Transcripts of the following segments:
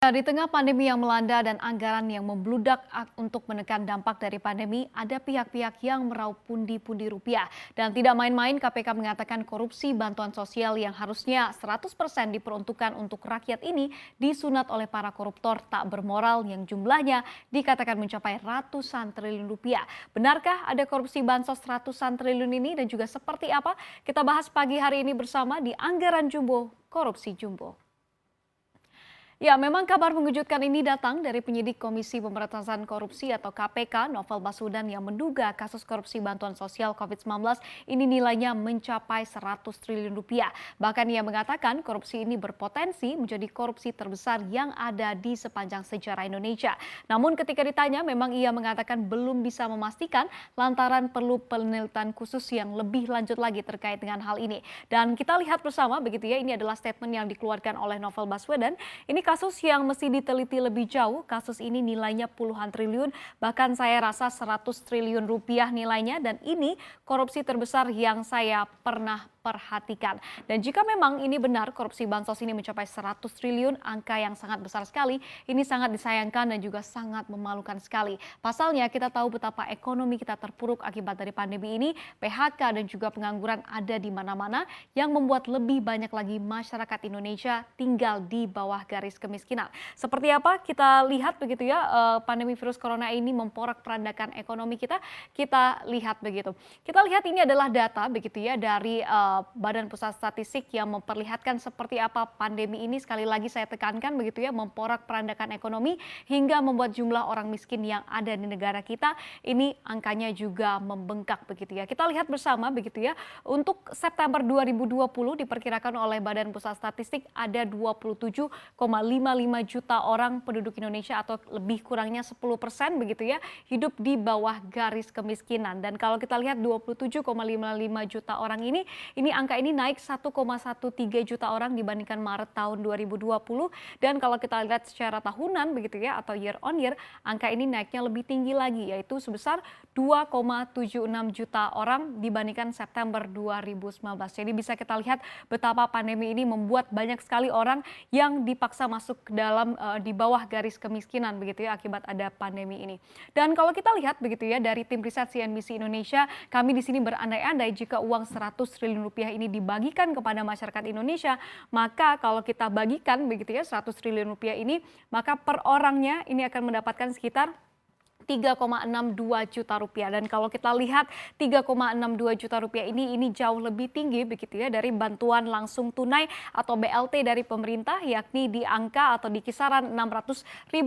Di tengah pandemi yang melanda dan anggaran yang membludak untuk menekan dampak dari pandemi, ada pihak-pihak yang meraup pundi-pundi rupiah. Dan tidak main-main, KPK mengatakan korupsi bantuan sosial yang harusnya 100% diperuntukkan untuk rakyat ini disunat oleh para koruptor tak bermoral yang jumlahnya dikatakan mencapai ratusan triliun rupiah. Benarkah ada korupsi bansos ratusan triliun ini dan juga seperti apa? Kita bahas pagi hari ini bersama di Anggaran Jumbo, Korupsi Jumbo. Ya, memang kabar mengejutkan ini datang dari penyidik Komisi Pemberantasan Korupsi atau KPK, Novel Baswedan yang menduga kasus korupsi bantuan sosial COVID-19 ini nilainya mencapai 100 triliun rupiah. Bahkan ia mengatakan korupsi ini berpotensi menjadi korupsi terbesar yang ada di sepanjang sejarah Indonesia. Namun ketika ditanya, memang ia mengatakan belum bisa memastikan lantaran perlu penelitian khusus yang lebih lanjut lagi terkait dengan hal ini. Dan kita lihat bersama begitu ya, ini adalah statement yang dikeluarkan oleh Novel Baswedan. Ini kasus yang mesti diteliti lebih jauh, kasus ini nilainya puluhan triliun, bahkan saya rasa 100 triliun rupiah nilainya, dan ini korupsi terbesar yang saya pernah perhatikan. Dan jika memang ini benar korupsi bansos ini mencapai 100 triliun, angka yang sangat besar sekali, ini sangat disayangkan dan juga sangat memalukan sekali. Pasalnya kita tahu betapa ekonomi kita terpuruk akibat dari pandemi ini, PHK dan juga pengangguran ada di mana-mana yang membuat lebih banyak lagi masyarakat Indonesia tinggal di bawah garis kemiskinan. Seperti apa kita lihat begitu ya, pandemi virus corona ini memporak-porandakan ekonomi kita lihat begitu. Kita lihat ini adalah data begitu ya dari Badan Pusat Statistik yang memperlihatkan seperti apa pandemi ini, sekali lagi saya tekankan begitu ya, memporak-porandakan ekonomi hingga membuat jumlah orang miskin yang ada di negara kita ini angkanya juga membengkak begitu ya. Kita lihat bersama begitu ya, untuk September 2020 diperkirakan oleh Badan Pusat Statistik ada 27,55 juta orang penduduk Indonesia atau lebih kurangnya 10% begitu ya, hidup di bawah garis kemiskinan. Dan kalau kita lihat 27,55 juta orang ini angka ini naik 1,13 juta orang dibandingkan Maret tahun 2020. Dan kalau kita lihat secara tahunan begitu ya, atau year on year, angka ini naiknya lebih tinggi lagi, yaitu sebesar 2,76 juta orang dibandingkan September 2019. Jadi bisa kita lihat betapa pandemi ini membuat banyak sekali orang yang dipaksa masuk ke dalam di bawah garis kemiskinan begitu ya, akibat ada pandemi ini. Dan kalau kita lihat begitu ya, dari tim riset CNBC Indonesia, kami di sini berandai-andai jika uang 100 triliun rupiah ini dibagikan kepada masyarakat Indonesia, maka kalau kita bagikan begitu ya 100 triliun rupiah ini, maka per orangnya ini akan mendapatkan sekitar 3,62 juta rupiah. Dan kalau kita lihat 3,62 juta rupiah ini jauh lebih tinggi begitu ya dari bantuan langsung tunai atau BLT dari pemerintah, yakni di angka atau di kisaran Rp600.000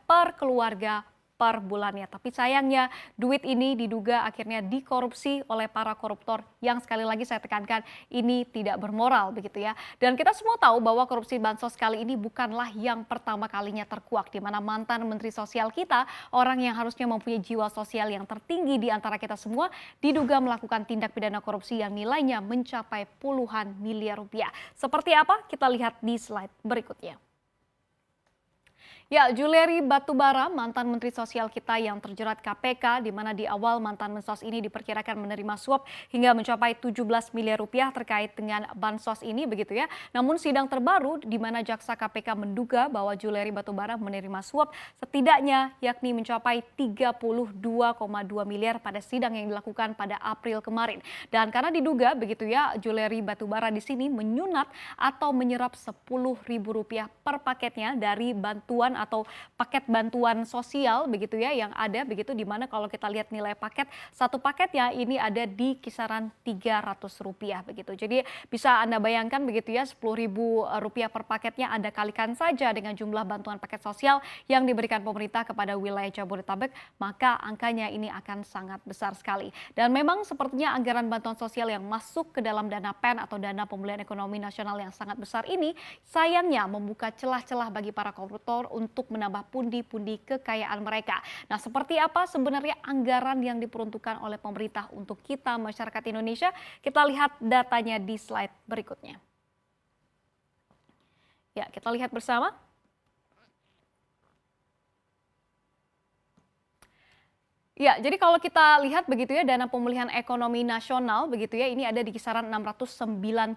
per keluarga per bulannya. Tapi sayangnya duit ini diduga akhirnya dikorupsi oleh para koruptor yang sekali lagi saya tekankan ini tidak bermoral begitu ya. Dan kita semua tahu bahwa korupsi bansos kali ini bukanlah yang pertama kalinya terkuak, di mana mantan Menteri Sosial kita, orang yang harusnya mempunyai jiwa sosial yang tertinggi di antara kita semua, diduga melakukan tindak pidana korupsi yang nilainya mencapai puluhan miliar rupiah. Seperti apa? Kita lihat di slide berikutnya. Ya, Juliari Batubara, mantan Menteri Sosial kita yang terjerat KPK, di mana di awal mantan Mensos ini diperkirakan menerima suap hingga mencapai 17 miliar rupiah terkait dengan bansos ini begitu ya. Namun sidang terbaru di mana jaksa KPK menduga bahwa Juliari Batubara menerima suap setidaknya yakni mencapai 32,2 miliar pada sidang yang dilakukan pada April kemarin. Dan karena diduga begitu ya, Juliari Batubara di sini menyunat atau menyerap Rp10.000 per paketnya dari bantuan atau paket bantuan sosial begitu ya yang ada begitu, di mana kalau kita lihat nilai paket, satu paketnya ini ada di kisaran Rp300 begitu. Jadi bisa Anda bayangkan begitu ya, Rp10.000 per paketnya Anda kalikan saja dengan jumlah bantuan paket sosial yang diberikan pemerintah kepada wilayah Jabodetabek, maka angkanya ini akan sangat besar sekali. Dan memang sepertinya anggaran bantuan sosial yang masuk ke dalam dana PEN atau dana pemulihan ekonomi nasional yang sangat besar ini sayangnya membuka celah-celah bagi para koruptor untuk menambah pundi-pundi kekayaan mereka. Nah, seperti apa sebenarnya anggaran yang diperuntukkan oleh pemerintah untuk kita masyarakat Indonesia? Kita lihat datanya di slide berikutnya. Ya, kita lihat bersama. Ya, jadi kalau kita lihat begitu ya dana pemulihan ekonomi nasional begitu ya ini ada di kisaran 695,4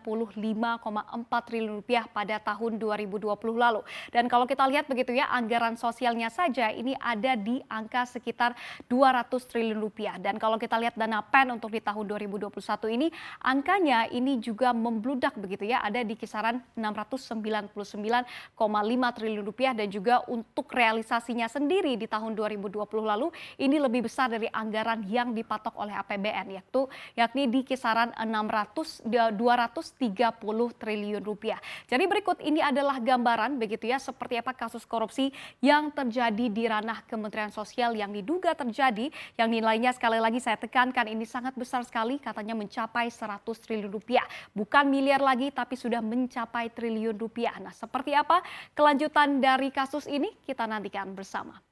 triliun rupiah pada tahun 2020 lalu. Dan kalau kita lihat begitu ya anggaran sosialnya saja ini ada di angka sekitar 200 triliun rupiah. Dan kalau kita lihat dana PEN untuk di tahun 2021 ini angkanya ini juga membludak begitu ya ada di kisaran 699,5 triliun rupiah dan juga untuk realisasinya sendiri di tahun 2020 lalu ini lebih besar dari anggaran yang dipatok oleh APBN yakni di kisaran 230 triliun rupiah. Jadi berikut ini adalah gambaran begitu ya seperti apa kasus korupsi yang terjadi di ranah Kementerian Sosial yang diduga terjadi yang nilainya sekali lagi saya tekankan ini sangat besar sekali katanya mencapai 100 triliun rupiah. Bukan miliar lagi tapi sudah mencapai triliun rupiah. Nah, seperti apa kelanjutan dari kasus ini kita nantikan bersama.